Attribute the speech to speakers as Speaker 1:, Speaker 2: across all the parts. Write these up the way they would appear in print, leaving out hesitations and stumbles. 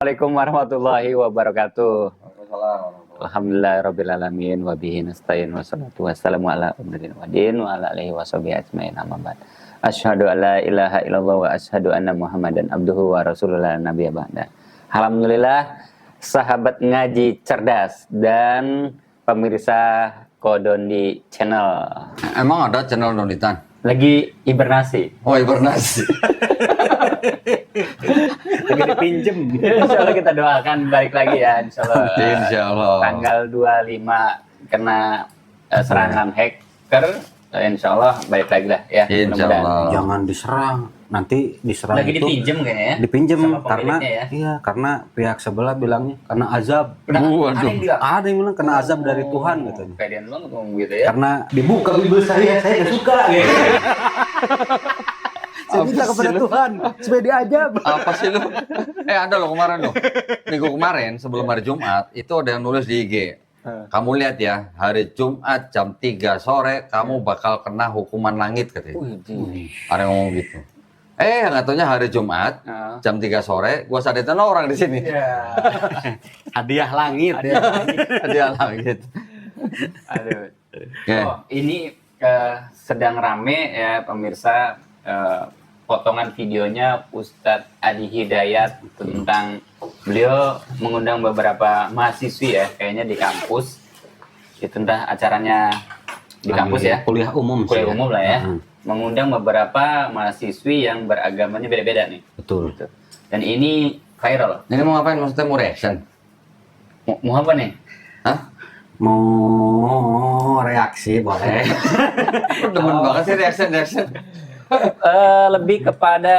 Speaker 1: Assalamualaikum warahmatullahi wabarakatuh.
Speaker 2: Waalaikumsalam.
Speaker 1: Alhamdulillahirabbil wa bihi nasta'in wassalatu wassalamu ala abdil wadin wa ala alihi washabihi ajmain amma ba'd. Asyhadu an la ilaha illallah wa asyhadu anna Muhammadan abduhu wa rasulullah nabiyya ba'da. Alhamdulillah sahabat ngaji cerdas dan pemirsa Kodondi channel.
Speaker 2: Emang ada channel Donitan?
Speaker 1: Lagi hibernasi.
Speaker 2: Oh, hibernasi.
Speaker 1: Lagi dipinjem. Insyaallah kita doakan balik lagi ya, insyaallah.
Speaker 2: Insyaallah.
Speaker 1: Tanggal 25 kena serangan hacker, insyaallah balik lagi lah ya.
Speaker 2: Insyaallah.
Speaker 3: Jangan diserang, nanti diserang
Speaker 1: Lagi
Speaker 3: itu
Speaker 1: dipinjem kayaknya ya.
Speaker 3: dipinjem
Speaker 1: sama
Speaker 3: karena
Speaker 1: pemiliknya ya.
Speaker 3: iya karena pihak sebelah bilangnya karena azab.
Speaker 2: Waduh.
Speaker 3: Ada yang bilang kena azab dari Tuhan katanya.
Speaker 1: Keadaan banget ngomong gitu ya.
Speaker 3: Karena dibuka bibir saya nggak suka gitu. Saya minta kepada Tuhan supaya diajab.
Speaker 2: Apa sih lu? Ada loh kemarin loh. Minggu kemarin sebelum hari Jumat itu ada yang nulis di IG. Kamu lihat ya, hari Jumat jam 3 sore kamu bakal kena hukuman langit katanya. Ada yang ngomong gitu. Nggak taunya hari Jumat jam 3 sore gua sadetan orang di sini.
Speaker 1: Ya.
Speaker 3: Hadiah langit.
Speaker 2: Hadiah langit.
Speaker 1: Aduh.
Speaker 2: Oke.
Speaker 1: Oh, ini sedang rame ya pemirsa, potongan videonya Ustadz Adi Hidayat tentang beliau mengundang beberapa mahasiswi ya, kayaknya di kampus. Itu entah acaranya di kampus ya,
Speaker 3: Kuliah umum sih.
Speaker 1: kuliah
Speaker 3: ya.
Speaker 1: umum lah ya.
Speaker 3: Hmm,
Speaker 1: Mengundang beberapa mahasiswi yang beragamanya beda-beda nih.
Speaker 3: betul.
Speaker 1: Gitu. Dan ini viral.
Speaker 2: Ini mau ngapain? Maksudnya mau reaction?
Speaker 1: Mau apa nih?
Speaker 2: Hah?
Speaker 3: Mau reaksi boleh.
Speaker 2: Lu demen banget sih reaction.
Speaker 1: Lebih kepada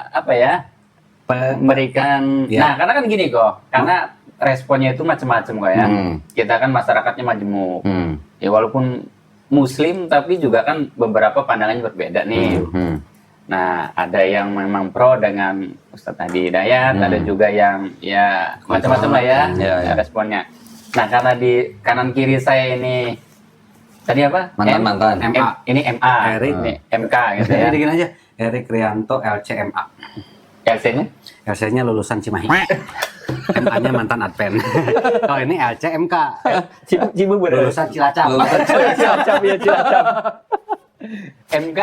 Speaker 1: apa ya? Memberikan.
Speaker 3: Ya.
Speaker 1: Nah, karena kan gini kok. Karena responnya itu macam-macam kok ya. Kita kan masyarakatnya majemuk. Ya walaupun Muslim tapi juga kan beberapa pandangannya berbeda nih. Nah, ada yang memang pro dengan Ustadz Adi Hidayat, ada juga yang ya macam-macam lah ya,
Speaker 2: Ya, ya.
Speaker 1: responnya. Nah, karena di kanan kiri saya ini tadi apa?
Speaker 2: Mantan-mantan.
Speaker 3: MA.
Speaker 1: Ini MA,
Speaker 3: Erik.
Speaker 1: ini MK gitu ya.
Speaker 3: Jadi gini aja, Erik Rianto LCMA.
Speaker 1: LC-nya?
Speaker 3: LC-nya lulusan Cimahi. MA-nya mantan Adven. Kalau ini LCMK,
Speaker 1: Cibubur.
Speaker 3: lulusan Cilacap.
Speaker 1: Cilacap ya, Cilacap. MK,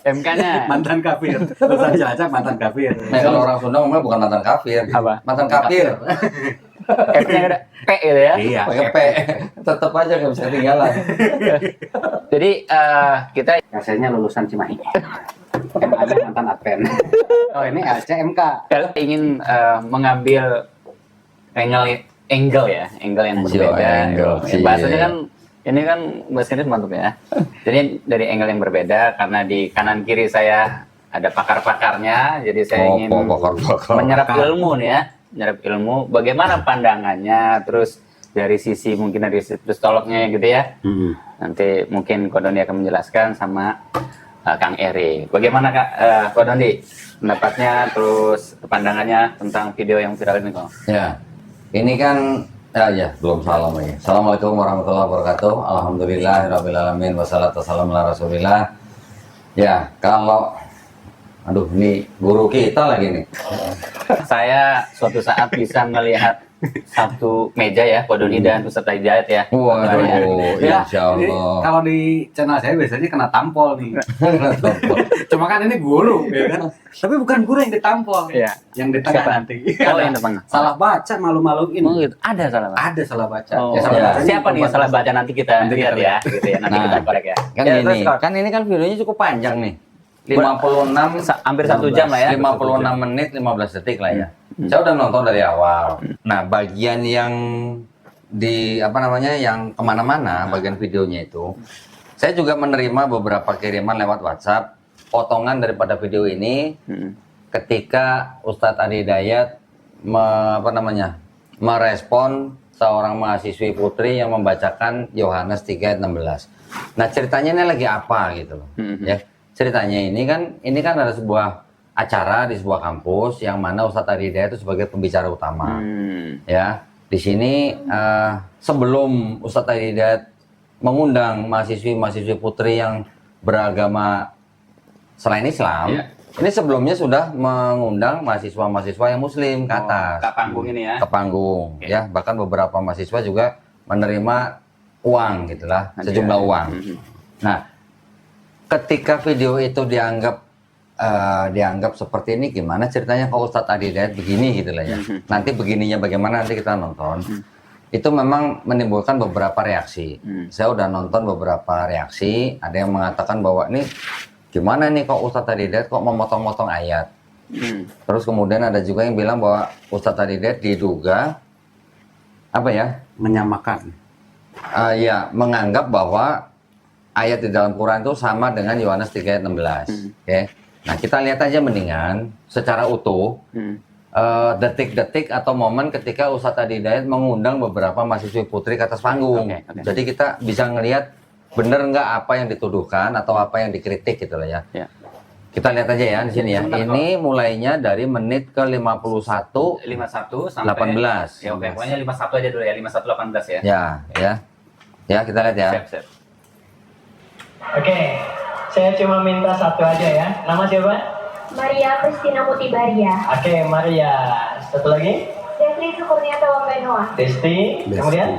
Speaker 1: MK-nya
Speaker 3: Mantan kafir. Lulusan Cilacap mantan kafir.
Speaker 2: Nah, kalau orang Sunda ngomongnya bukan mantan kafir.
Speaker 1: Apa?
Speaker 2: Mantan kafir.
Speaker 1: F-nya ada P gitu ya.
Speaker 3: Iya.
Speaker 2: Pakai P. Tetap aja nggak bisa ketinggalan.
Speaker 1: Jadi kita
Speaker 3: LC-nya lulusan Cimahi. MA-nya mantan Adven. Oh ini LCMK.
Speaker 1: ingin mengambil angle ya, angle yang berbeda.
Speaker 2: angle.
Speaker 1: Bahasanya kan ini kan bahasa Inggris mantap ya. Jadi dari angle yang berbeda karena di kanan kiri saya ada pakar-pakarnya, jadi saya ingin
Speaker 2: Pakar.
Speaker 1: menyerap ilmu nih ya, menyerap ilmu. Bagaimana pandangannya, terus dari sisi mungkin dari psikolognya gitu ya. Nanti mungkin Kodondi akan menjelaskan sama Kang Eri. Bagaimana Kak Kodondi pendapatnya, terus pandangannya tentang video yang viral ini kok?
Speaker 2: Ya, ini kan ya belum salam lagi. Assalamualaikum warahmatullahi wabarakatuh. Alhamdulillahirabbil alamin wassalatu wassalamu ala rasulillah. Ya, kalau aduh ini guru kita lagi nih.
Speaker 1: Saya suatu saat bisa melihat satu meja ya, Kodondi dan Ustadz Hidayat ya.
Speaker 2: Waduh,
Speaker 3: Ya,
Speaker 2: insya
Speaker 3: ini
Speaker 2: Allah.
Speaker 3: kalau di channel saya biasanya kena tampol nih. Cuma kan ini guru, ya kan? Tapi bukan guru yang ditampol.
Speaker 1: Iya.
Speaker 3: Yang di tengah
Speaker 1: Siapa?
Speaker 3: nanti.
Speaker 1: Oh, yang depan.
Speaker 3: Salah baca, malu-maluin.
Speaker 1: Oh, gitu. Ada salah Pak?
Speaker 3: Ada salah baca.
Speaker 1: Oh,
Speaker 3: Ya, salah
Speaker 2: ya.
Speaker 3: bacanya
Speaker 1: siapa nih yang
Speaker 3: tempat-
Speaker 1: salah baca, nanti kita
Speaker 3: Nanti
Speaker 1: lihat
Speaker 3: kita
Speaker 1: ya, gitu ya. Nanti
Speaker 2: Nah.
Speaker 1: kita korek ya.
Speaker 2: Kan
Speaker 1: Ya,
Speaker 2: ini,
Speaker 1: terus, Kak.
Speaker 2: kan ini kan videonya cukup panjang nih. 56
Speaker 1: Hampir 1 jam lah ya.
Speaker 2: 56 menit 15 detik lah ya. Saya udah nonton dari awal. Nah, bagian yang di apa namanya yang kemana-mana bagian videonya itu, saya juga menerima beberapa kiriman lewat WhatsApp potongan daripada video ini ketika Ustadz Adi Hidayat merespon seorang mahasiswi putri yang membacakan Yohanes 3 ayat 16. Nah, ceritanya ini lagi apa gitu loh. Ya. Ceritanya ini kan ada sebuah acara di sebuah kampus yang mana Ustadz Adi Hidayat itu sebagai pembicara utama. Ya, di sini sebelum Ustadz Adi Hidayat mengundang mahasiswi putri yang beragama selain Islam, Ini sebelumnya sudah mengundang mahasiswa-mahasiswa yang muslim ke atas.
Speaker 1: Ke panggung ini ya.
Speaker 2: Ke panggung, ya. Bahkan beberapa mahasiswa juga menerima uang gitulah, sejumlah uang. Nah, ketika video itu dianggap seperti ini, gimana ceritanya kalau Ustadz Adi Hidayat begini gitu lah ya. Nanti begininya bagaimana nanti kita nonton. Itu memang menimbulkan beberapa reaksi. Saya udah nonton beberapa reaksi, ada yang mengatakan bahwa ini gimana nih kok Ustadz Adi Hidayat kok memotong-motong ayat. Terus kemudian ada juga yang bilang bahwa Ustadz Adi Hidayat diduga apa ya?
Speaker 3: Menyamakan.
Speaker 2: Ya, menganggap bahwa ayat di dalam Quran itu sama dengan Yohanes 3 ayat 16. Oke. Nah, kita lihat aja mendingan secara utuh detik-detik atau momen ketika Ustadz Adi Hidayat mengundang beberapa mahasiswi putri ke atas panggung. Jadi kita bisa ngelihat bener nggak apa yang dituduhkan atau apa yang dikritik gitu lah ya. Kita lihat aja ya di sini ya. Ini mulainya dari menit ke 51
Speaker 1: sampai
Speaker 2: 18.
Speaker 1: Ya oke, pokoknya 51 aja dulu ya, 51 18 ya.
Speaker 2: Ya, kita lihat ya.
Speaker 1: Siap.
Speaker 4: Oke, saya cuma minta satu aja ya. Nama siapa?
Speaker 5: Maria Christina Mutibaria.
Speaker 4: Oke, Maria. Satu lagi?
Speaker 5: Desri Sukurniata Wambenoa.
Speaker 4: Desti. Kemudian?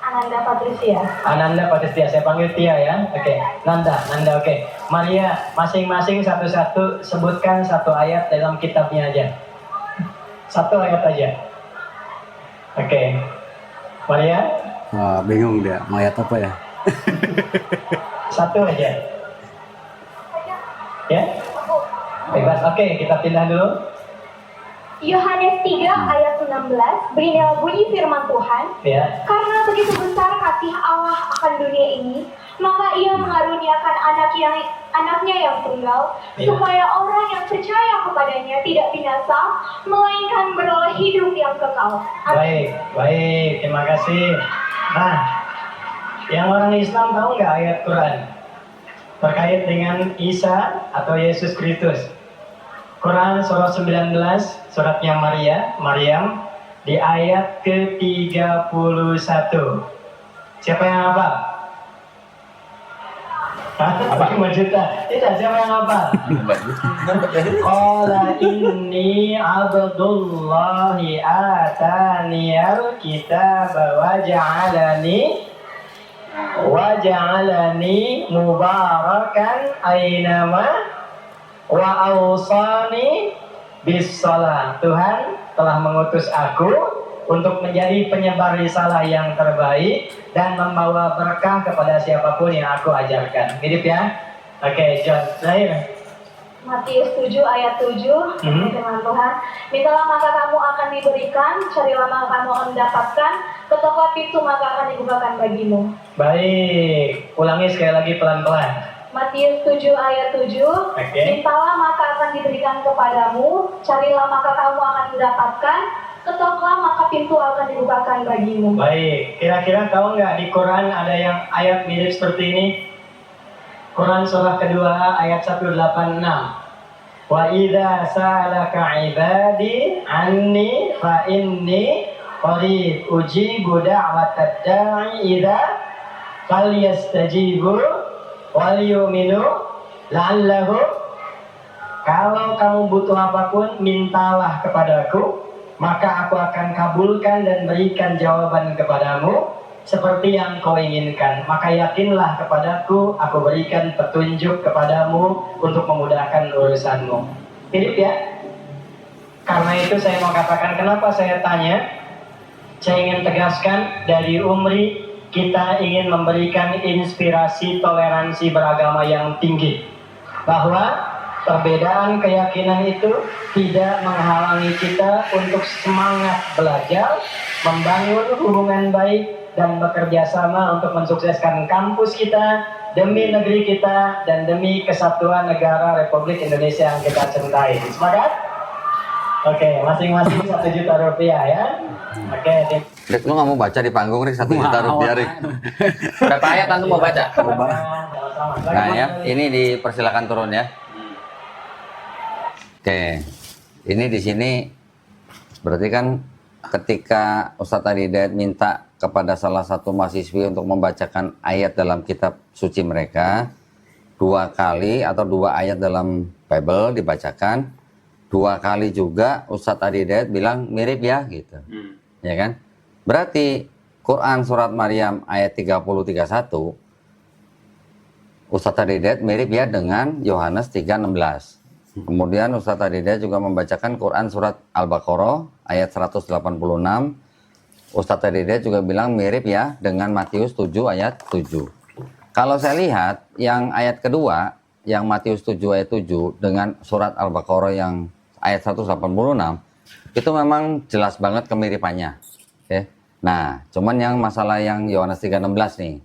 Speaker 5: Ananda Patricia.
Speaker 4: Ananda Patricia. Saya panggil Tia ya. Oke. Nanda. Oke. Maria, masing-masing satu-satu sebutkan satu ayat dalam kitabnya aja. Satu ayat aja. Oke. Maria?
Speaker 3: Wah, bingung dia. Mau ayat apa ya?
Speaker 4: Satu aja. Ya? Bebas. Oke, kita pindah dulu.
Speaker 5: Yohanes 3 ayat 16, beginilah bunyi firman Tuhan.
Speaker 4: Ya.
Speaker 5: Karena begitu besar kasih Allah akan dunia ini, maka ia mengaruniakan anaknya yang tunggal, supaya orang yang percaya kepadanya tidak binasa, melainkan beroleh hidup yang kekal. Amin.
Speaker 4: Baik. Terima kasih. Nah, yang orang Islam tahu nggak ayat Quran terkait dengan Isa atau Yesus Kristus? Quran surah 19, suratnya Maryam di ayat ke-31. Siapa yang hafal? Apa 5 juta? Tidak, siapa yang hafal? Qala inni abdullahi ataniyal kitaba waja'alani mubarakan ainama wa awsani bis shalah. Tuhan telah mengutus aku untuk menjadi penyebar risalah yang terbaik dan membawa berkah kepada siapapun yang aku ajarkan. Mirip ya? Oke, John. Lahir.
Speaker 5: Matius 7 ayat 7, firman Tuhan, mintalah maka kamu akan diberikan, carilah maka kamu akan mendapatkan, ketoklah pintu maka akan dibukakan bagimu.
Speaker 4: Baik, ulangi sekali lagi pelan-pelan.
Speaker 5: Matius 7 ayat 7, mintalah maka akan diberikan kepadamu, carilah maka kamu akan mendapatkan, ketoklah maka pintu akan dibukakan bagimu.
Speaker 4: Baik, kira-kira tahu nggak di Quran ada yang ayat mirip seperti ini? Quran surah kedua ayat 186. Wa idza sa'alaka ibadi anni fa inni qarib ujibu da'watad da'i idza falyastajibu wal yu'minu la'allahu. Kalau kamu butuh apapun, mintalah kepadaku, maka aku akan kabulkan dan berikan jawaban kepadamu seperti yang kau inginkan. Maka yakinlah kepadaku, aku berikan petunjuk kepadamu untuk memudahkan urusanmu. Mirip ya? Karena itu saya mau katakan, kenapa saya tanya, saya ingin tegaskan dari Umri, kita ingin memberikan inspirasi toleransi beragama yang tinggi, bahwa perbedaan keyakinan itu tidak menghalangi kita untuk semangat belajar, membangun hubungan baik, dan bekerja sama untuk mensukseskan kampus kita, demi negeri kita, dan demi kesatuan negara Republik Indonesia yang kita cintai. Sepakat? Oke, masing-masing 1 juta rupiah ya. Oke.
Speaker 2: Rick, lu nggak mau baca di panggung, Rick, 1 juta rupiah, Rick.
Speaker 1: Berapa ayat antum mau baca?
Speaker 2: Nah ya, ini dipersilakan turun ya. Oke, ini di sini berarti kan ketika Ustadz Adi Hidayat minta kepada salah satu mahasiswi untuk membacakan ayat dalam kitab suci mereka 2 kali atau 2 ayat dalam Bible dibacakan 2 kali juga Ustadz Adi Hidayat bilang mirip ya gitu. Ya kan? Berarti Quran surat Maryam ayat 30-31 Ustadz Adi Hidayat mirip ya dengan Yohanes 3:16. Kemudian Ustadz Adi Hidayat juga membacakan Quran surat Al-Baqarah ayat 186. Ustadz Adi Hidayat juga bilang mirip ya dengan Matius 7 ayat 7. Kalau saya lihat yang ayat kedua, yang Matius 7 ayat 7 dengan surat Al-Baqarah yang ayat 186, itu memang jelas banget kemiripannya. Oke. Nah, cuman yang masalah yang Yohanes 3:16 nih.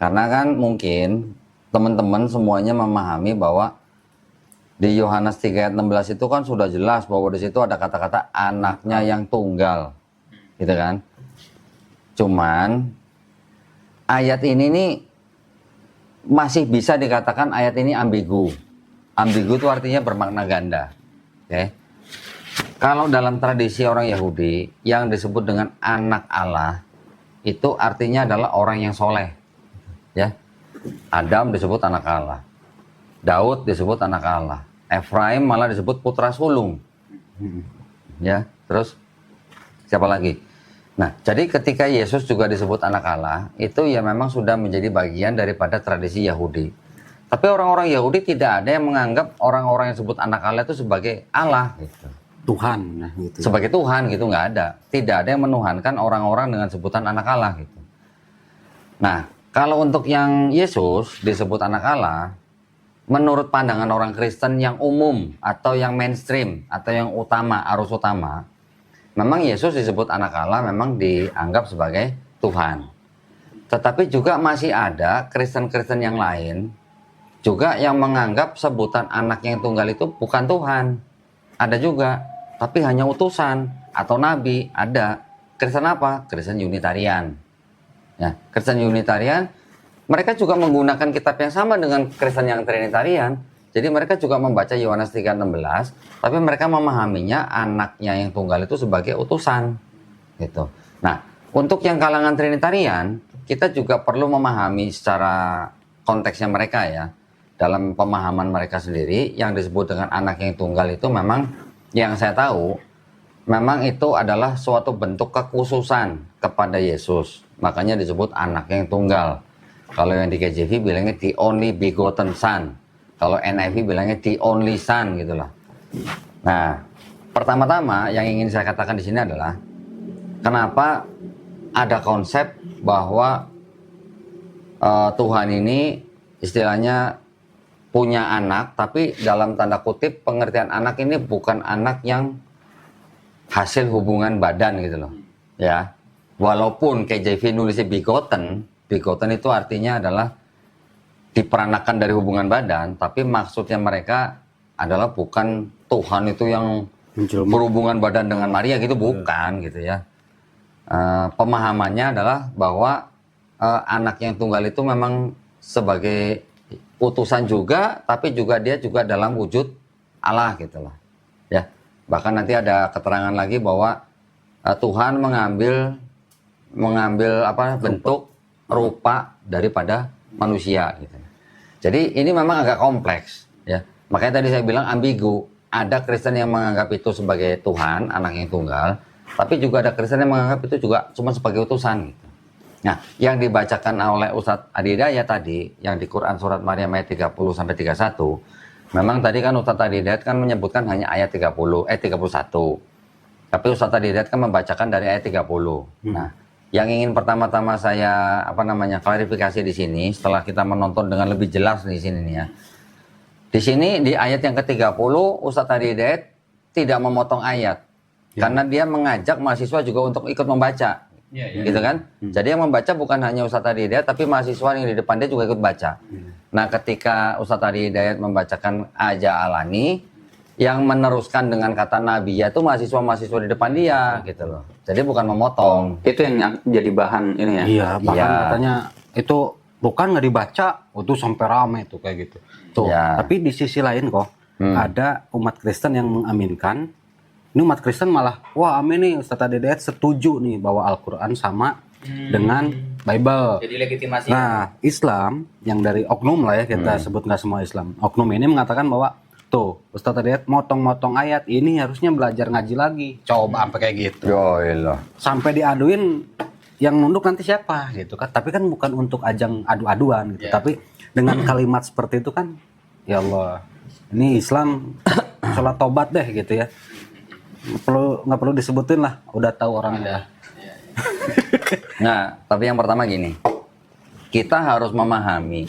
Speaker 2: Karena kan mungkin teman-teman semuanya memahami bahwa di Yohanes 3 ayat 16 itu kan sudah jelas bahwa di situ ada kata-kata anaknya yang tunggal. Gitu kan? Cuman ayat ini nih masih bisa dikatakan ayat ini ambigu. Ambigu itu artinya bermakna ganda. Oke. Kalau dalam tradisi orang Yahudi yang disebut dengan anak Allah itu artinya adalah orang yang soleh. Ya. Adam disebut anak Allah. Daud disebut anak Allah. Efraim malah disebut putra sulung. Ya, terus siapa lagi? Nah, jadi ketika Yesus juga disebut anak Allah, itu ya memang sudah menjadi bagian daripada tradisi Yahudi. Tapi orang-orang Yahudi tidak ada yang menganggap orang-orang yang disebut anak Allah itu sebagai Allah gitu.
Speaker 3: Tuhan nah, gitu.
Speaker 2: Sebagai Tuhan gitu, nggak ada. Tidak ada yang menuhankan orang-orang dengan sebutan anak Allah gitu. Nah, kalau untuk yang Yesus disebut anak Allah, menurut pandangan orang Kristen yang umum atau yang mainstream atau yang utama, arus utama, memang Yesus disebut anak Allah memang dianggap sebagai Tuhan. Tetapi juga masih ada Kristen-Kristen yang lain juga yang menganggap sebutan anak yang tunggal itu bukan Tuhan. Ada juga, tapi hanya utusan atau nabi. Ada. Kristen apa? Kristen Unitarian. Ya, Kristen Unitarian, mereka juga menggunakan kitab yang sama dengan Kristen yang Trinitarian. Jadi mereka juga membaca Yohanes 3:16, tapi mereka memahaminya anaknya yang tunggal itu sebagai utusan. Gitu. Nah, untuk yang kalangan Trinitarian, kita juga perlu memahami secara konteksnya mereka ya. Dalam pemahaman mereka sendiri, yang disebut dengan anak yang tunggal itu memang, yang saya tahu, memang itu adalah suatu bentuk kekhususan kepada Yesus. Makanya disebut anak yang tunggal. Kalau yang di KJV bilangnya the only begotten son. Kalau NIV bilangnya the only son gitulah. Nah, pertama-tama yang ingin saya katakan di sini adalah kenapa ada konsep bahwa Tuhan ini istilahnya punya anak, tapi dalam tanda kutip pengertian anak ini bukan anak yang hasil hubungan badan gitu loh. Ya. Walaupun KJV nulisnya begotten itu artinya adalah diperanakan dari hubungan badan, tapi maksudnya mereka adalah bukan Tuhan itu yang berhubungan badan dengan Maria gitu, bukan gitu ya. Pemahamannya adalah bahwa anak yang tunggal itu memang sebagai utusan juga, tapi juga dia juga dalam wujud Allah gitu lah. Ya. Bahkan nanti ada keterangan lagi bahwa Tuhan mengambil bentuk rupa daripada manusia gitu. Jadi ini memang agak kompleks ya. Makanya tadi saya bilang ambigu. Ada Kristen yang menganggap itu sebagai Tuhan, anak yang tunggal, tapi juga ada Kristen yang menganggap itu juga cuma sebagai utusan gitu. Nah, yang dibacakan oleh Ustadz Adi Hidayat tadi, yang di Quran surat Maryam ayat 30-31, memang tadi kan Ustadz Adi Hidayat kan menyebutkan hanya ayat 31. Tapi Ustadz Adi Hidayat kan membacakan dari ayat 30. Nah, yang ingin pertama-tama saya klarifikasi di sini setelah kita menonton dengan lebih jelas di sini nih ya. Di sini di ayat yang ke-30 Ustadz Adi Hidayat tidak memotong ayat karena dia mengajak mahasiswa juga untuk ikut membaca. Gitu kan? Jadi yang membaca bukan hanya Ustadz Adi Hidayat, tapi mahasiswa yang di depan dia juga ikut baca. Nah, ketika Ustadz Adi Hidayat membacakan Aja Alani, yang meneruskan dengan kata Nabi ya itu mahasiswa-mahasiswa di depan dia gitu loh. Jadi bukan memotong.
Speaker 1: Itu yang jadi bahan ini ya.
Speaker 3: Iya, bahkan katanya itu bukan nggak dibaca, itu sampai rame tuh kayak gitu. Tuh.
Speaker 2: Ya.
Speaker 3: Tapi di sisi lain kok ada umat Kristen yang mengaminkan. Ini umat Kristen malah, wah amin nih Ustadz Adi Hidayat setuju nih bahwa Al-Quran sama dengan Bible.
Speaker 1: Jadi legitimasi.
Speaker 3: Nah, Islam yang dari oknum lah ya, kita sebut nggak semua Islam. Oknum ini mengatakan bahwa Tuh, Ustadz tadi motong-motong ayat, ini harusnya belajar ngaji lagi. Coba sampai kayak gitu.
Speaker 2: Yoilah.
Speaker 3: Sampai diaduin yang nunduk nanti siapa gitu kan. Tapi kan bukan untuk ajang adu-aduan gitu. Tapi dengan kalimat seperti itu kan, ya Allah, ini Islam sholat tobat deh gitu ya. Nggak perlu disebutin lah, udah tahu orangnya.
Speaker 2: Nah, tapi yang pertama gini, kita harus memahami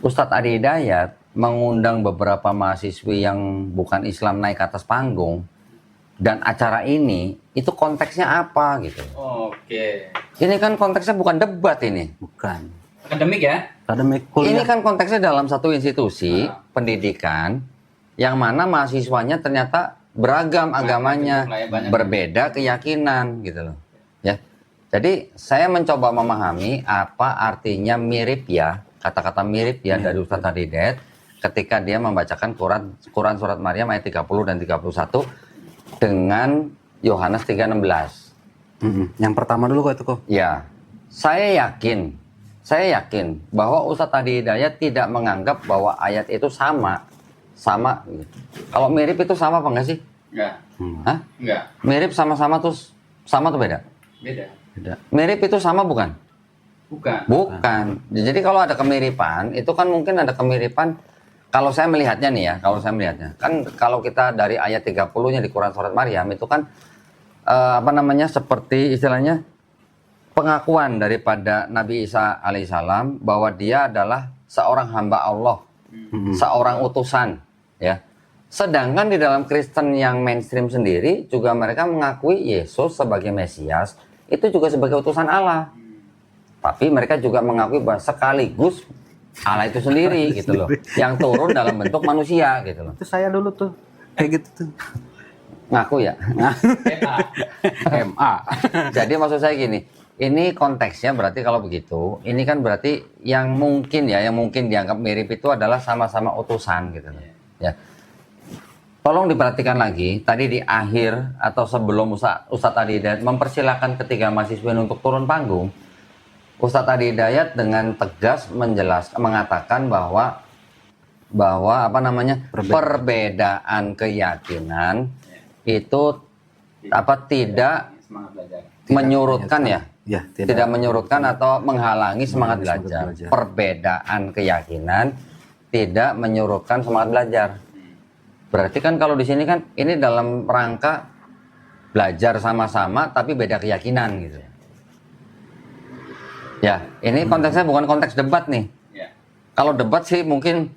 Speaker 2: Ustadz Adi Hidayat mengundang beberapa mahasiswi yang bukan Islam naik ke atas panggung, dan acara ini itu konteksnya apa gitu.
Speaker 1: Oke.
Speaker 2: Ini kan konteksnya bukan debat ini.
Speaker 3: Bukan.
Speaker 1: Akademik ya?
Speaker 3: Akademik kuliah.
Speaker 2: Ini kan konteksnya dalam satu institusi pendidikan yang mana mahasiswanya ternyata beragam agamanya, berbeda keyakinan gitu loh. Ya. Jadi saya mencoba memahami apa artinya mirip ya, kata-kata mirip ya dari Ustadz Adi Hidayat ketika dia membacakan Quran surat Maryam ayat 30 dan 31 dengan Yohanes 3:16.
Speaker 3: Yang pertama dulu kok itu kok.
Speaker 2: Ya, saya yakin bahwa Ustadz Adi Hidayat tidak menganggap bahwa ayat itu sama. Kalau mirip itu sama apa enggak sih?
Speaker 1: Enggak.
Speaker 2: Hah?
Speaker 1: Enggak.
Speaker 2: Mirip sama tuh beda?
Speaker 1: Beda.
Speaker 2: Mirip itu sama bukan?
Speaker 1: Bukan.
Speaker 2: Bukan. Jadi kalau ada kemiripan, itu kan mungkin ada kemiripan. Kalau saya melihatnya nih ya, kan kalau kita dari ayat 30-nya di Quran surat Maryam itu kan seperti istilahnya pengakuan daripada Nabi Isa alaihissalam bahwa dia adalah seorang hamba Allah, seorang utusan, ya. Sedangkan di dalam Kristen yang mainstream sendiri juga mereka mengakui Yesus sebagai Mesias, itu juga sebagai utusan Allah. Tapi mereka juga mengakui bahwa sekaligus Allah itu sendiri gitu loh, yang turun dalam bentuk manusia gitu loh.
Speaker 3: Itu saya dulu tuh kayak gitu tuh.
Speaker 2: Ngaku ya.
Speaker 3: MA.
Speaker 2: Jadi maksud saya gini, ini konteksnya berarti kalau begitu, ini kan berarti yang mungkin dianggap mirip itu adalah sama-sama utusan gitu loh. Ya. Tolong diperhatikan lagi, tadi di akhir atau sebelum Ustadz Adi Hidayat mempersilahkan ketiga mahasiswa untuk turun panggung, Ustadz Adi Hidayat dengan tegas mengatakan bahwa perbedaan keyakinan itu tidak menyurutkan tidak menyurutkan atau menghalangi semangat belajar. Perbedaan keyakinan tidak menyurutkan semangat belajar. Berarti kan kalau di sini kan ini dalam rangka belajar sama-sama tapi beda keyakinan gitu. Ya, ini konteksnya bukan konteks debat nih. Kalau debat sih mungkin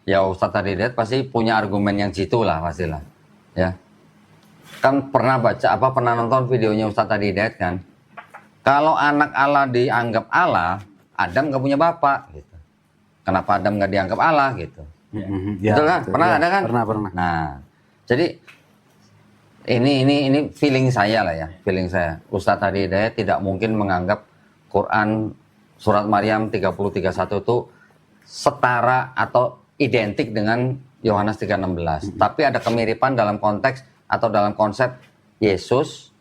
Speaker 2: ya Ustadz Adi Hidayat pasti punya argumen yang jitu lah pastilah. Ya. Kan pernah nonton videonya Ustadz Adi Hidayat kan. Kalau anak Allah dianggap Allah, Adam nggak punya bapak gitu. Kenapa Adam nggak dianggap Allah gitu? Betul kan? Pernah ada kan?
Speaker 3: Pernah.
Speaker 2: Nah, jadi ini feeling saya lah ya, Ustadz Adi Hidayat tidak mungkin menganggap Quran surat Maryam 30:31 itu setara atau identik dengan Yohanes 3:16. Tapi ada kemiripan dalam konteks atau dalam konsep Yesus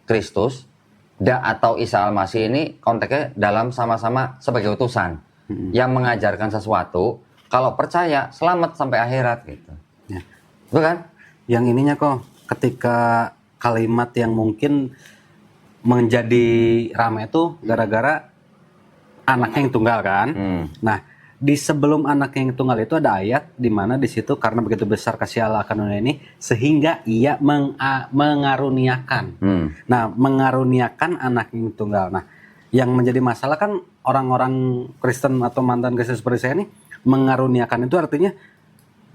Speaker 2: Kristus atau Isa Al-Masih ini konteksnya dalam sama-sama sebagai utusan yang mengajarkan sesuatu, kalau percaya selamat sampai akhirat gitu.
Speaker 3: Ya.
Speaker 2: Betul kan?
Speaker 3: Yang ininya kok ketika kalimat yang mungkin menjadi ramai itu gara-gara anaknya yang tunggal kan. Nah, di sebelum anaknya yang tunggal itu ada ayat di mana di situ karena begitu besar kasih Allah akan dunia ini sehingga ia mengaruniakan. Nah, mengaruniakan anak yang tunggal. Nah, yang menjadi masalah kan orang-orang Kristen atau mantan Kristen seperti saya ini mengaruniakan itu artinya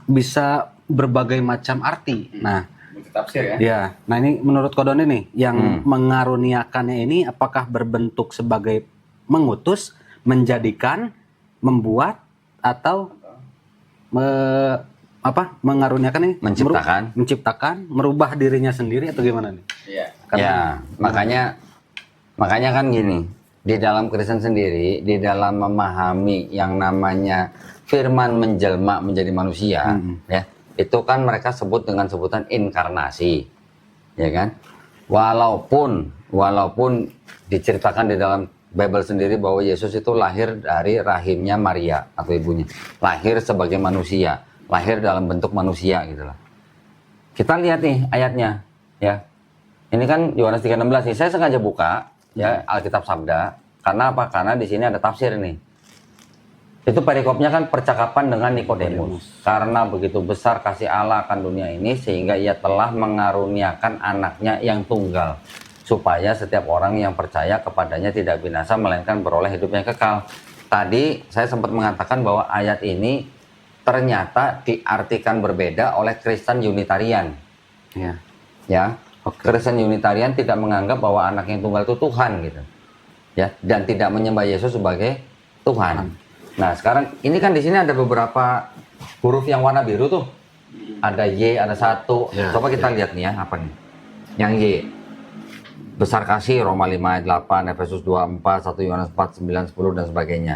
Speaker 3: bisa berbagai macam arti. Nah,
Speaker 1: tafsir ya.
Speaker 3: Ya, nah ini menurut Kodone nih, yang mengaruniakannya ini apakah berbentuk sebagai mengutus, menjadikan, membuat, atau mengaruniakan ini? Menciptakan, merubah dirinya sendiri atau gimana nih?
Speaker 1: Iya.
Speaker 2: Ya, makanya kan gini, di dalam Kristen sendiri, di dalam memahami yang namanya firman menjelma menjadi manusia, ya. Itu kan mereka sebut dengan sebutan inkarnasi, ya kan? Walaupun diceritakan di dalam Bible sendiri bahwa Yesus itu lahir dari rahimnya Maria atau ibunya, lahir sebagai manusia, lahir dalam bentuk manusia gitu lah. Kita lihat nih ayatnya ya. Ini kan Yohanes 3:16 nih. Saya sengaja buka ya Alkitab Sabda. Karena apa? Karena di sini ada tafsir nih. Itu perikopnya kan percakapan dengan Nikodemus. Karena begitu besar kasih Allah akan dunia ini sehingga ia telah mengaruniakan anaknya yang tunggal. Supaya setiap orang yang percaya kepadanya tidak binasa melainkan beroleh hidup yang kekal. Tadi saya sempat mengatakan bahwa ayat ini ternyata diartikan berbeda oleh Kristen Unitarian. Ya. Kristen Unitarian tidak menganggap bahwa anak yang tunggal itu Tuhan gitu. Ya, dan tidak menyembah Yesus sebagai Tuhan. Nah, sekarang ini kan di sini ada beberapa huruf yang warna biru tuh. Ada Y, ada 1. Coba kita lihat nih ya, apa nih? Yang Y. Besar kasih Roma 5 ayat 8, Efesus 2 4, 1 Yohanes 4 9 10 dan sebagainya.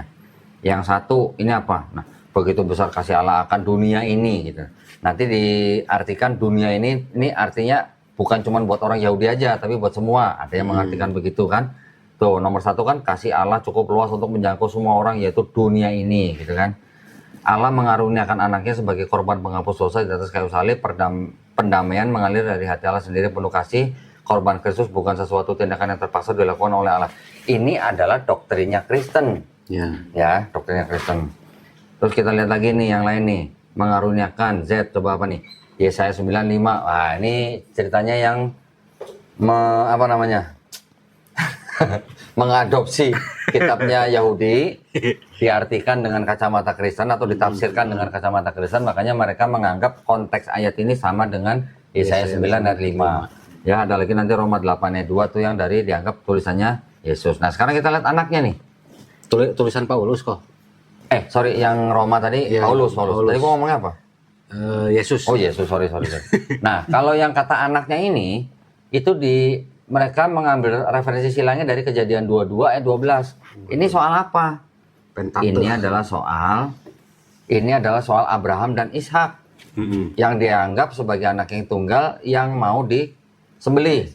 Speaker 2: Yang 1 ini apa? Nah, begitu besar kasih Allah akan dunia ini gitu. Nanti diartikan dunia ini artinya bukan cuma buat orang Yahudi aja, tapi buat semua. Ada yang mengartikan begitu kan. Tuh, nomor 1 kan kasih Allah cukup luas untuk menjangkau semua orang, yaitu dunia ini gitu kan. Allah mengaruniakan anaknya sebagai korban penghapus dosa di atas kayu salib. Pendamaian mengalir dari hati Allah sendiri penuh kasih. Korban Kristus bukan sesuatu tindakan yang terpaksa dilakukan oleh Allah. Ini adalah doktrinnya Kristen. Ya, doktrinnya Kristen. Terus kita lihat lagi nih yang lain nih. Mengaruniakan Z, coba apa nih? Yesaya 95. Wah, ini ceritanya yang mengadopsi kitabnya Yahudi, diartikan dengan kacamata Kristen atau ditafsirkan dengan kacamata Kristen. Makanya mereka menganggap konteks ayat ini sama dengan Yesaya 9 ayat 5. Ya, ada lagi nanti Roma 8 ayat 2 tuh yang dari dianggap tulisannya Yesus. Nah, sekarang kita lihat anaknya nih.
Speaker 3: Tulisan Paulus kok.
Speaker 2: Sorry, yang Roma tadi Paulus. Tadi gua ngomongnya apa?
Speaker 3: Yesus.
Speaker 2: Oh, Yesus, sorry. Nah, kalau yang kata anaknya ini itu mereka mengambil referensi silangnya dari Kejadian 22 ayat 12. Ini soal apa? Ini adalah soal Abraham dan Ishak yang dianggap sebagai anak yang tunggal yang mau disembelih.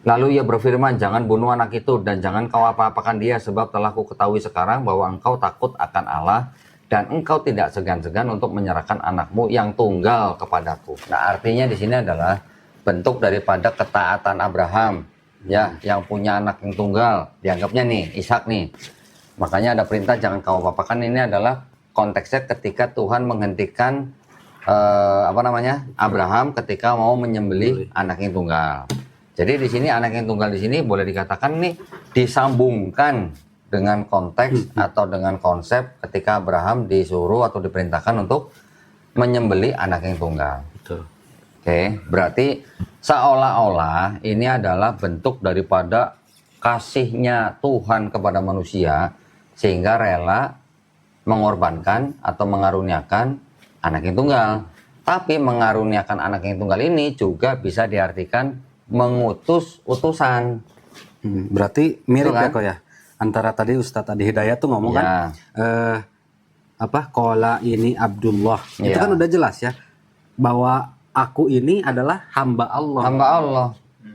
Speaker 2: Lalu ia berfirman, jangan bunuh anak itu dan jangan kau apa-apakan dia, sebab telah ku ketahui sekarang bahwa engkau takut akan Allah dan engkau tidak segan-segan untuk menyerahkan anakmu yang tunggal kepadaku. Nah, artinya di sini adalah bentuk daripada ketaatan Abraham, ya, yang punya anak yang tunggal, dianggapnya nih Ishak nih. Makanya ada perintah jangan kau apa-apakan. Ini adalah konteksnya ketika Tuhan menghentikan Abraham ketika mau menyembelih anak yang tunggal. Jadi di sini anak yang tunggal di sini boleh dikatakan nih disambungkan dengan konteks atau dengan konsep ketika Abraham disuruh atau diperintahkan untuk menyembelih anak yang tunggal. Oke, berarti seolah-olah ini adalah bentuk daripada kasihnya Tuhan kepada manusia sehingga rela mengorbankan atau mengaruniakan anak yang tunggal. Tapi mengaruniakan anak yang tunggal ini juga bisa diartikan mengutus utusan.
Speaker 3: Berarti mirip kan? Ya kok ya? Antara tadi Ustadz Adi Hidayat tuh ngomong kan Kola ini Abdullah. Itu kan udah jelas ya bahwa aku ini adalah hamba Allah.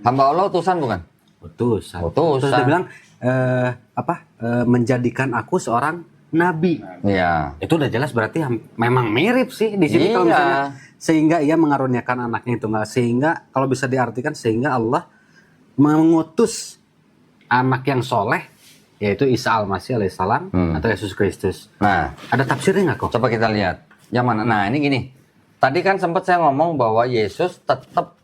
Speaker 2: Hamba Allah utusan bukan?
Speaker 3: Utusan. Terus dia bilang menjadikan aku seorang nabi.
Speaker 2: Iya.
Speaker 3: Itu udah jelas berarti memang mirip sih di sini kalau misalnya sehingga ia mengaruniakan anaknya tunggal, sehingga kalau bisa diartikan sehingga Allah mengutus anak yang soleh yaitu Isa Al-Masih alaihissalam atau Yesus Kristus.
Speaker 2: Nah,
Speaker 3: ada tafsirnya nggak kok?
Speaker 2: Coba kita lihat. Yang mana? Nah, ini gini. Tadi kan sempat saya ngomong bahwa Yesus tetap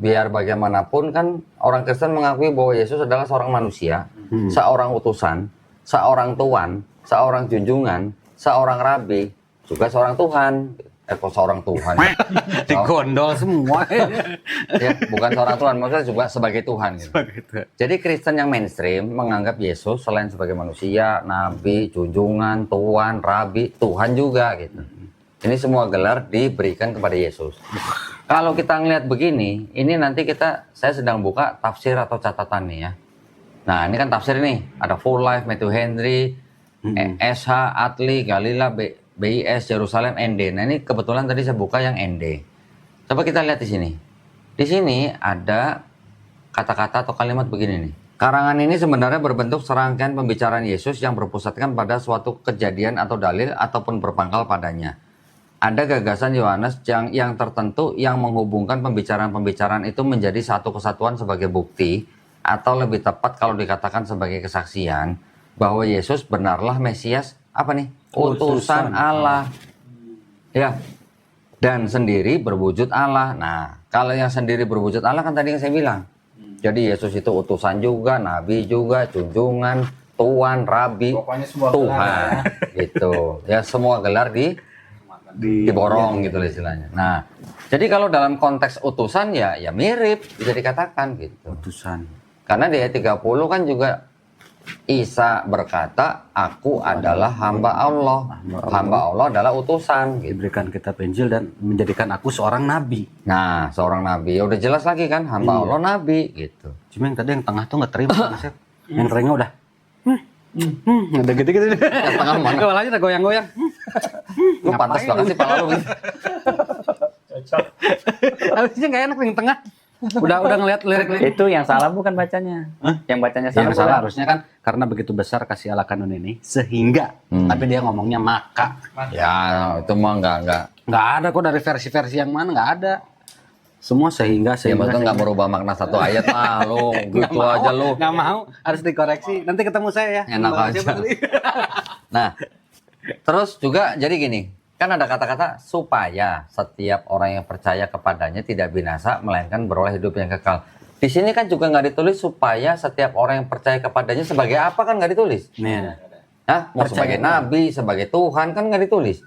Speaker 2: biar bagaimanapun kan orang Kristen mengakui bahwa Yesus adalah seorang manusia, seorang utusan, seorang tuan, seorang junjungan, seorang rabi, juga seorang Tuhan. Kok seorang Tuhan?
Speaker 3: Digondol semua.
Speaker 2: Ya, bukan seorang Tuhan, maksudnya juga sebagai Tuhan. Gitu. Jadi Kristen yang mainstream menganggap Yesus selain sebagai manusia, nabi, junjungan, tuan, rabi, Tuhan juga gitu. Ini semua gelar diberikan kepada Yesus. Kalau kita ngelihat begini, ini nanti saya sedang buka tafsir atau catatan nih ya. Nah, ini kan tafsir nih, ada Full Life, Matthew Henry, SH, Atli, Galila, BIS, Jerusalem, ND. Nah, ini kebetulan tadi saya buka yang ND. Coba kita lihat di sini. Di sini ada kata-kata atau kalimat begini nih. Karangan ini sebenarnya berbentuk serangkaian pembicaraan Yesus yang berpusatkan pada suatu kejadian atau dalil ataupun berpangkal padanya. ada gagasan Yohanes yang tertentu yang menghubungkan pembicaraan-pembicaraan itu menjadi satu kesatuan sebagai bukti, atau lebih tepat kalau dikatakan sebagai kesaksian bahwa Yesus benarlah Mesias apa nih? Utusan Allah. Ya. Dan sendiri berwujud Allah. Nah, kalau yang sendiri berwujud Allah kan tadi yang saya bilang. Jadi Yesus itu utusan juga, nabi juga, junjungan, tuan, rabi, Tuhan. Gitu. Ya, semua gelar diborong gitu istilahnya. Nah, jadi kalau dalam konteks utusan ya mirip bisa dikatakan gitu.
Speaker 3: Utusan.
Speaker 2: Karena di ayat 30 kan juga Isa berkata, aku adalah hamba Allah. Hamba Allah adalah utusan. Gitu.
Speaker 3: Diberikan kitab Injil dan menjadikan aku seorang nabi.
Speaker 2: Nah, seorang nabi. Ya udah jelas lagi kan, hamba Allah nabi gitu.
Speaker 3: Cuma yang tadi yang tengah tuh nggak terima. Yang tengah udah. Udah gitu-gitu.
Speaker 2: Yang tengah mana?
Speaker 3: Kepalanya udah goyang-goyang.
Speaker 2: Lu pantas banget sih pala lu.
Speaker 3: Habisnya nggak enak yang tengah. Udah ngeliat lirik-lirik.
Speaker 1: Itu yang salah bukan bacanya. Yang bacanya salah.
Speaker 3: Yang salah harusnya kan karena begitu besar kasih Allah kanun ini sehingga. Tapi dia ngomongnya maka.
Speaker 2: Ya, itu mah
Speaker 3: Nggak ada kok dari versi-versi yang mana nggak ada. Semua sehingga.
Speaker 2: Ya betul nggak merubah makna satu ayat lah lu. Gitu aja lu.
Speaker 3: Nggak mau, harus dikoreksi. Nanti ketemu saya ya.
Speaker 2: Enak aja. Nah, terus juga jadi gini. Kan ada kata-kata supaya setiap orang yang percaya kepadanya tidak binasa melainkan beroleh hidup yang kekal. Di sini kan juga nggak ditulis supaya setiap orang yang percaya kepadanya sebagai apa, kan nggak ditulis.
Speaker 3: Nih.
Speaker 2: Hah? Mau sebagai nabi, sebagai Tuhan kan nggak ditulis.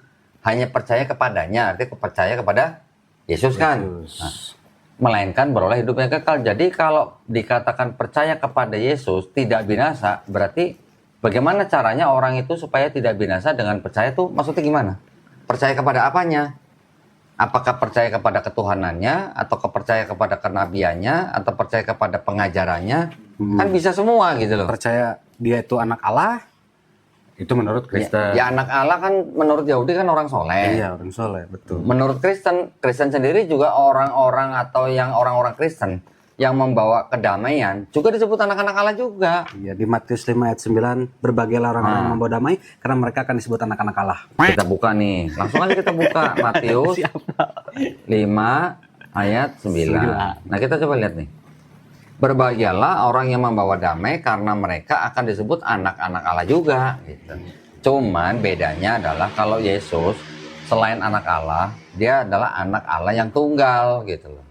Speaker 2: Hanya percaya kepadanya, artinya percaya kepada Yesus kan. Nah, melainkan beroleh hidup yang kekal. Jadi kalau dikatakan percaya kepada Yesus tidak binasa, berarti bagaimana caranya orang itu supaya tidak binasa dengan percaya tuh maksudnya gimana? Percaya kepada apanya? Apakah percaya kepada ketuhanannya, atau percaya kepada kenabiannya, atau percaya kepada pengajarannya? Kan bisa semua gitu loh.
Speaker 3: Percaya dia itu anak Allah, itu menurut Kristen.
Speaker 2: Ya anak Allah kan menurut Yahudi kan orang soleh.
Speaker 3: Iya, orang soleh, betul.
Speaker 2: Menurut Kristen sendiri juga orang-orang atau yang orang-orang Kristen yang membawa kedamaian juga disebut anak-anak Allah juga.
Speaker 3: Iya, di Matius 5 ayat 9, berbahagialah orang-orang yang membawa damai karena mereka akan disebut anak-anak Allah.
Speaker 2: Kita buka nih, langsung aja kita buka Matius 5 ayat 9. Nah, kita coba lihat nih. Berbahagialah orang yang membawa damai karena mereka akan disebut anak-anak Allah juga gitu. Cuman bedanya adalah kalau Yesus selain anak Allah, dia adalah anak Allah yang tunggal gitu loh.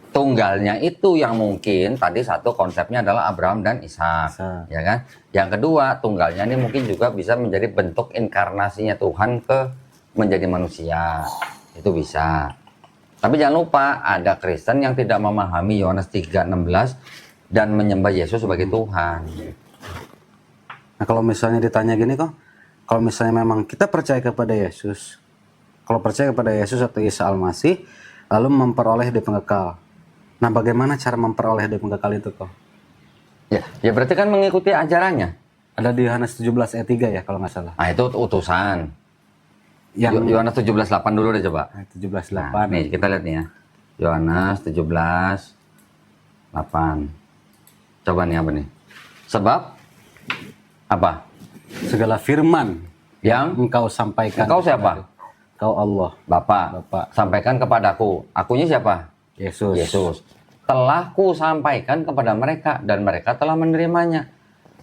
Speaker 2: Tunggalnya itu yang mungkin tadi satu konsepnya adalah Abraham dan Ishak, ya kan? Yang kedua, tunggalnya ini mungkin juga bisa menjadi bentuk inkarnasinya Tuhan menjadi manusia. Itu bisa. Tapi jangan lupa ada Kristen yang tidak memahami Yohanes 3:16 dan menyembah Yesus sebagai Tuhan.
Speaker 3: Nah, kalau misalnya ditanya gini kok, kalau misalnya memang kita percaya kepada Yesus, kalau percaya kepada Yesus atau Isa Al-Masih, lalu memperoleh hidup yang kekal. Nah, bagaimana cara memperoleh hidup yang kekal itu kok?
Speaker 2: Ya berarti kan mengikuti ajarannya.
Speaker 3: Ada di Yohanes 17 ayat 3 ya kalau nggak salah.
Speaker 2: Nah, itu utusan.
Speaker 3: Yang
Speaker 2: Yohanes 17:8 dulu deh coba.
Speaker 3: 17:8.
Speaker 2: Nah, nih kita lihat nih ya. Yohanes 17:8. Coba nih apa nih? Sebab apa?
Speaker 3: Segala firman
Speaker 2: Yang
Speaker 3: engkau sampaikan.
Speaker 2: engkau siapa?
Speaker 3: Engkau Allah.
Speaker 2: Bapa. Sampaikan kepadaku. Akunya siapa? Yesus. Telah ku sampaikan kepada mereka dan mereka telah menerimanya.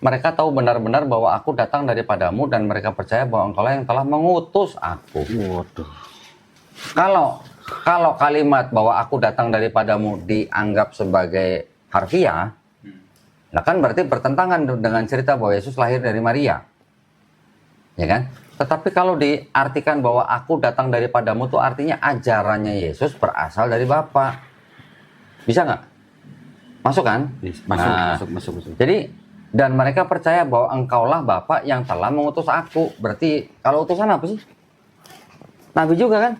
Speaker 2: Mereka tahu benar-benar bahwa aku datang daripadamu dan mereka percaya bahwa engkaulah yang telah mengutus aku.
Speaker 3: Waduh.
Speaker 2: Kalau kalimat bahwa aku datang daripadamu dianggap sebagai harfiah, nah kan berarti bertentangan dengan cerita bahwa Yesus lahir dari Maria. Ya kan? Tetapi kalau diartikan bahwa aku datang daripadamu itu artinya ajarannya Yesus berasal dari Bapa. Bisa nggak? Masuk kan?
Speaker 3: Masuk.
Speaker 2: Jadi, dan mereka percaya bahwa engkaulah Bapa yang telah mengutus aku. Berarti kalau utusan apa sih? Nabi juga kan?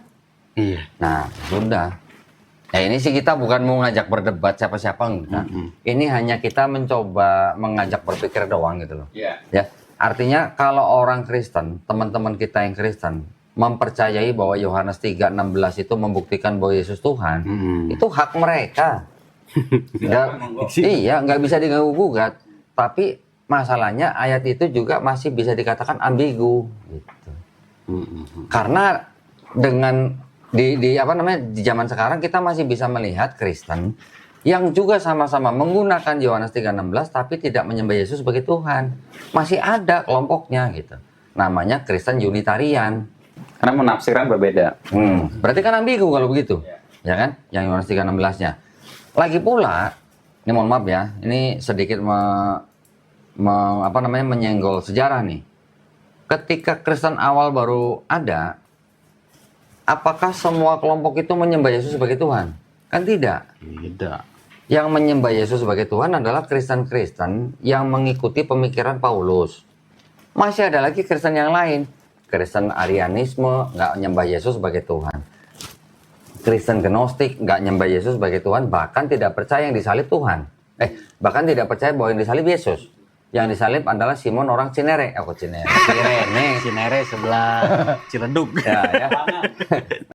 Speaker 3: Iya.
Speaker 2: Nah, sudah. Ya ini sih kita bukan mau ngajak berdebat siapa-siapa enggak. Ini hanya kita mencoba mengajak berpikir doang gitu loh.
Speaker 1: Iya.
Speaker 2: Ya. Artinya kalau orang Kristen, teman-teman kita yang Kristen mempercayai bahwa Yohanes 3:16 itu membuktikan bahwa Yesus Tuhan, itu hak mereka. Nggak bisa diganggu gugat. Tapi masalahnya ayat itu juga masih bisa dikatakan ambigu gitu. Karena dengan di apa namanya di zaman sekarang kita masih bisa melihat Kristen yang juga sama-sama menggunakan Yohanes 3:16 tapi tidak menyembah Yesus sebagai Tuhan. Masih ada kelompoknya gitu. Namanya Kristen Unitarian.
Speaker 1: Karena penafsiran berbeda.
Speaker 2: Berarti kan ambigu kalau begitu. Ya kan? Yang Yohanes 3:16-nya. Lagi pula, ini mohon maaf ya, ini sedikit menyenggol sejarah nih. Ketika Kristen awal baru ada, apakah semua kelompok itu menyembah Yesus sebagai Tuhan? Kan tidak.
Speaker 3: Tidak.
Speaker 2: Yang menyembah Yesus sebagai Tuhan adalah Kristen-Kristen yang mengikuti pemikiran Paulus. Masih ada lagi Kristen yang lain. Kristen Arianisme nggak menyembah Yesus sebagai Tuhan. Kristen Gnostik nggak menyembah Yesus sebagai Tuhan, bahkan tidak percaya yang disalib Tuhan. Bahkan tidak percaya bahwa yang disalib Yesus. Yang disalib adalah Simon orang Cinere. Cirene.
Speaker 3: Cinere sebelah Ciledug.
Speaker 2: Ya.